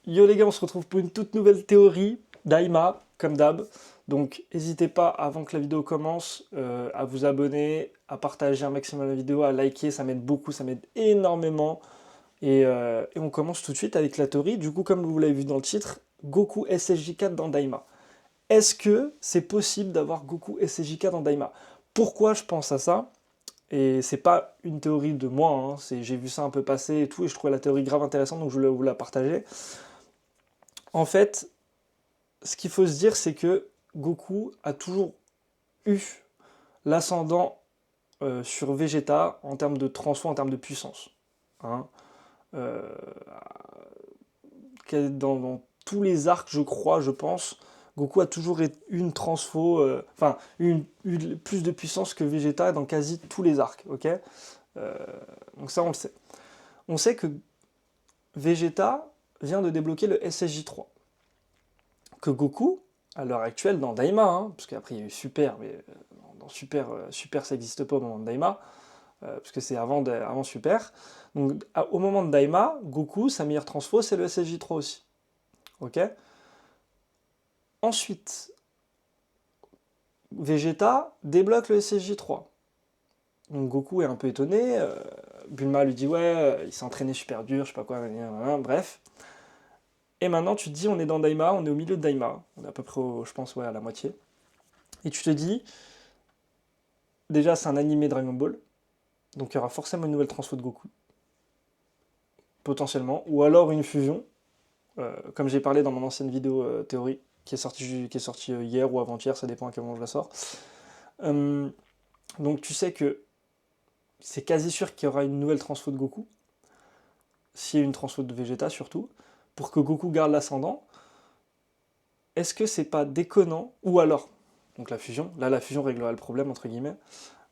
Yo les gars, on se retrouve pour une toute nouvelle théorie d'Aïma, comme d'hab. Donc n'hésitez pas, avant que la vidéo commence, à vous abonner, à partager un maximum la vidéo, à liker, ça m'aide beaucoup, ça m'aide énormément. Et on commence tout de suite avec la théorie. Du coup, comme vous l'avez vu dans le titre, Goku SSJ4 dans Daima. Est-ce que c'est possible d'avoir Goku SSJ4 dans Daima? Pourquoi je pense à ça? Et c'est pas une théorie de moi, hein, j'ai vu ça un peu passer et tout, et je trouvais la théorie grave intéressante, donc je voulais vous la partager. En fait, ce qu'il faut se dire, c'est que Goku a toujours eu l'ascendant sur Vegeta en termes de transfo, en termes de puissance. Hein. Euh, dans tous les arcs, je crois, je pense, Goku a toujours eu une transfo, enfin, eu plus de puissance que Vegeta dans quasi tous les arcs, ok. Donc ça, on le sait. On sait que Vegeta vient de débloquer le SSJ3. Que Goku, à l'heure actuelle, dans Daima, hein, parce qu'après il y a eu Super, mais dans Super, Super ça n'existe pas au moment de Daima, parce que c'est avant Super. Donc au moment de Daima, Goku, sa meilleure transfo, c'est le SSJ3 aussi. Ok. Ensuite, Vegeta débloque le SSJ3. Donc Goku est un peu étonné, Bulma lui dit ouais, il s'est entraîné super dur, je sais pas quoi, bref. Et maintenant tu te dis on est dans Daima, on est au milieu de Daima, on est à peu près, je pense, ouais, à la moitié. Et tu te dis, déjà c'est un animé Dragon Ball, donc il y aura forcément une nouvelle transfo de Goku, potentiellement, ou alors une fusion, comme j'ai parlé dans mon ancienne vidéo théorie, qui est sortie hier ou avant-hier, ça dépend à quel moment je la sors. Euh, donc tu sais que c'est quasi sûr qu'il y aura une nouvelle transfo de Goku, s'il y a une transfo de Vegeta surtout, pour que Goku garde l'ascendant. Est-ce que c'est pas déconnant, ou alors, donc la fusion, là la fusion réglera le problème entre guillemets,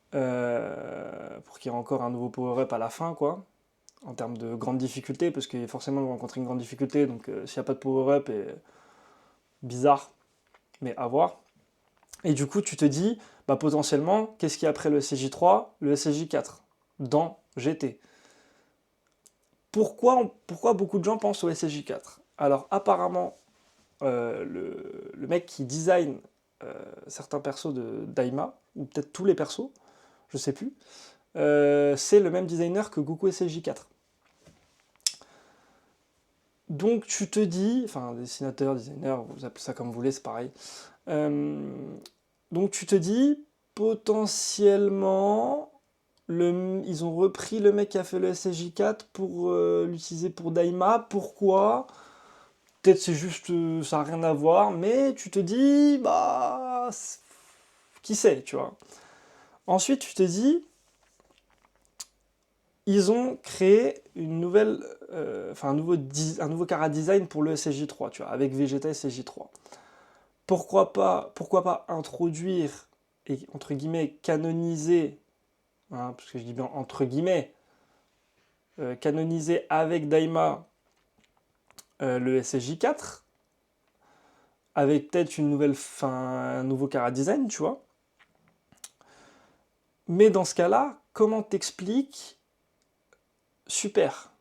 pour qu'il y ait encore un nouveau power-up à la fin, quoi, en termes de grande difficulté, parce que forcément ils vont rencontrer une grande difficulté, donc s'il n'y a pas de power-up, et bizarre, mais à voir. Et du coup tu te dis, bah potentiellement, qu'est-ce qu'il y a après le SSJ3? Le SSJ4, dans GT. Pourquoi beaucoup de gens pensent au SSJ4? Alors apparemment, le mec qui design certains persos de Daima, ou peut-être tous les persos, je sais plus, c'est le même designer que Goku SSJ4. Donc tu te dis, enfin dessinateur, designer, vous appelez ça comme vous voulez, c'est pareil. Euh, donc tu te dis, potentiellement, ils ont repris le mec qui a fait le SSJ4 pour l'utiliser pour Daima. Pourquoi? Peut-être c'est juste, ça n'a rien à voir, mais tu te dis, bah, qui sait, tu vois. Ensuite, tu te dis, ils ont créé une nouvelle, enfin un nouveau Chara Design pour le SSJ3, tu vois, avec Vegeta SSJ3. Pourquoi pas introduire et entre guillemets canoniser, hein, parce que je dis bien entre guillemets, canoniser avec Daima le SSJ4, avec peut-être une nouvelle fin, un nouveau Chara Design, tu vois. Mais dans ce cas-là, comment t'expliques Super?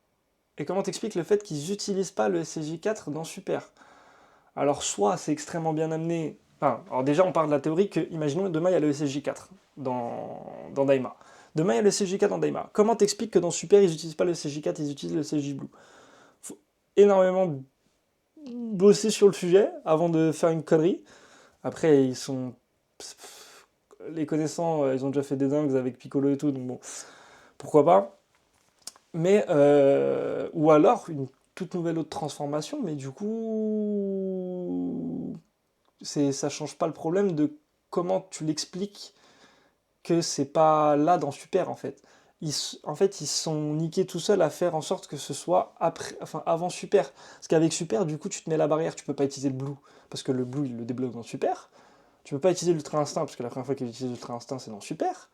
Et comment t'expliques le fait qu'ils n'utilisent pas le SSJ4 dans Super? Alors soit c'est extrêmement bien amené, enfin, alors déjà on part de la théorie que, imaginons, demain il y a le SSJ4 dans Daima. Demain il y a le SSJ4 dans Daima. Comment t'expliques que dans Super ils n'utilisent pas le SSJ4, ils utilisent le SSJ Blue? Faut énormément bosser sur le sujet avant de faire une connerie. Après ils sont... Les connaissants, ils ont déjà fait des dingues avec Piccolo et tout, donc bon, pourquoi pas. Mais, ou alors une toute nouvelle autre transformation, mais du coup, ça change pas le problème de comment tu l'expliques que c'est pas là dans Super en fait. En fait, ils se sont niqués tout seuls à faire en sorte que ce soit après, enfin, avant Super. Parce qu'avec Super, du coup, tu te mets la barrière, tu peux pas utiliser le Blue, parce que le Blue, il le débloque dans Super. Tu peux pas utiliser l'Ultra Instinct, parce que la première fois qu'il utilise l'Ultra Instinct, c'est dans Super.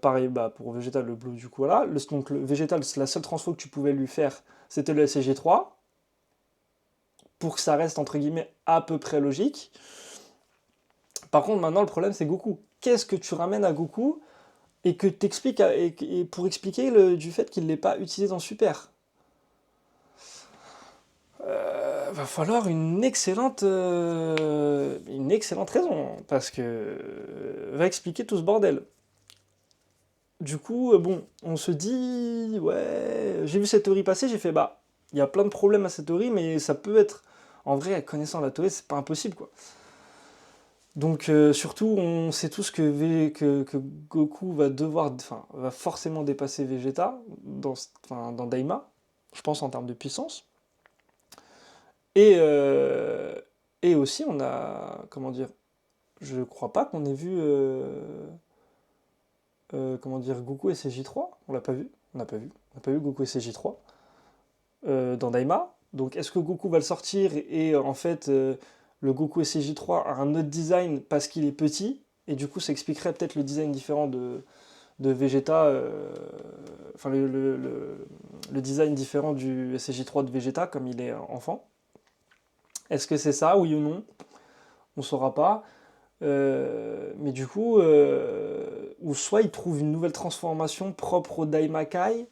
Pareil, bah, pour Végétal, le Blue, du coup, voilà. Donc, le Végétal, c'est la seule transfo que tu pouvais lui faire, c'était le SCG3, pour que ça reste, entre guillemets, à peu près logique. Par contre, maintenant, le problème, c'est Goku. Qu'est-ce que tu ramènes à Goku et que t'expliques et pour expliquer du fait qu'il ne l'ait pas utilisé dans Super? Va falloir une excellente raison, parce que va expliquer tout ce bordel. Du coup, bon, on se dit, ouais, j'ai vu cette théorie passer, j'ai fait, bah, il y a plein de problèmes à cette théorie, mais ça peut être, en vrai, connaissant la théorie, c'est pas impossible, quoi. Donc, surtout, on sait tous que Goku va devoir, enfin, va forcément dépasser Vegeta enfin, dans Daima, je pense en termes de puissance. Et, euh, et aussi, on a, comment dire, je crois pas qu'on ait vu, comment dire, Goku et CJ3. On l'a pas vu. On n'a pas vu. On n'a pas vu Goku et CJ3 dans Daima. Donc, est-ce que Goku va le sortir et en fait, le Goku et CJ3 a un autre design parce qu'il est petit et du coup, ça expliquerait peut-être le design différent de Vegeta, enfin le design différent du SCJ3 de Vegeta comme il est enfant. Est-ce que c'est ça, oui ou non? On ne saura pas. Mais du coup, ou soit il trouve une nouvelle transformation propre au Daimakai,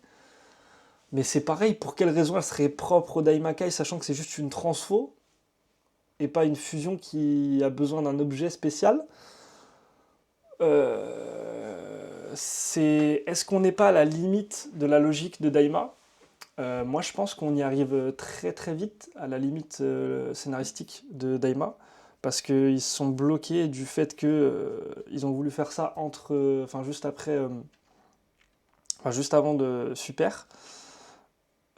mais c'est pareil, pour quelle raison elle serait propre au Daimakai, sachant que c'est juste une transfo, et pas une fusion qui a besoin d'un objet spécial. Est-ce qu'on n'est pas à la limite de la logique de Daima? Moi, je pense qu'on y arrive très très vite à la limite scénaristique de Daima, parce qu'ils se sont bloqués du fait que ils ont voulu faire ça enfin juste après, enfin juste avant de Super.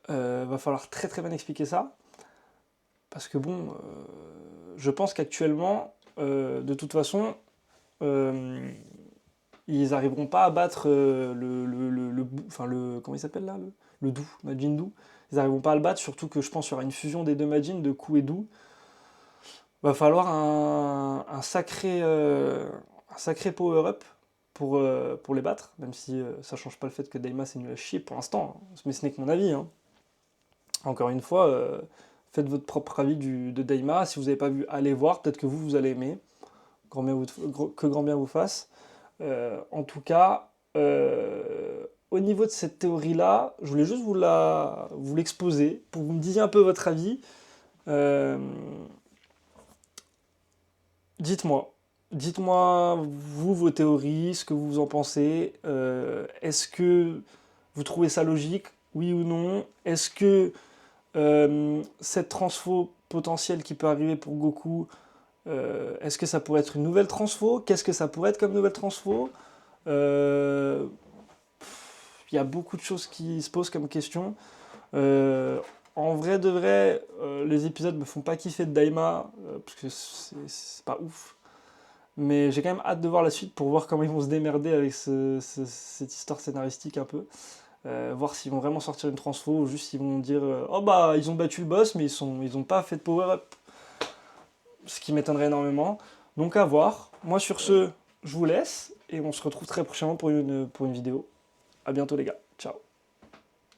Va falloir très très bien expliquer ça, parce que bon, je pense qu'actuellement, de toute façon, euh, ils arriveront pas à battre enfin comment il s'appelle là, le Doux, Majin Doux. Ils arriveront pas à le battre, surtout que je pense qu'il y aura une fusion des deux Majin, de Ku et Doux. Va falloir un sacré power-up pour les battre, même si ça change pas le fait que Daima c'est nul à chier pour l'instant, hein. Mais ce n'est que mon avis, hein. Encore une fois, faites votre propre avis de Daima. Si vous n'avez pas vu, allez voir, peut-être que vous allez aimer. Que grand bien vous fasse. En tout cas, au niveau de cette théorie-là, je voulais juste vous l'exposer pour que vous me disiez un peu votre avis. Euh, dites-moi, dites-moi vous vos théories, ce que vous en pensez. Est-ce que vous trouvez ça logique, oui ou non? Est-ce que cette transfo potentielle qui peut arriver pour Goku, est-ce que ça pourrait être une nouvelle transfo? Qu'est-ce que ça pourrait être comme nouvelle transfo? Euh, Il y a beaucoup de choses qui se posent comme question. Euh, En vrai de vrai, les épisodes me font pas kiffer de Daima, parce que c'est pas ouf. Mais j'ai quand même hâte de voir la suite pour voir comment ils vont se démerder avec cette histoire scénaristique un peu. Voir s'ils vont vraiment sortir une transfo ou juste ils vont dire oh bah ils ont battu le boss mais ils ont pas fait de power-up. Ce qui m'étonnerait énormément. Donc à voir. Moi sur ce, je vous laisse et on se retrouve très prochainement pour une vidéo. À bientôt les gars.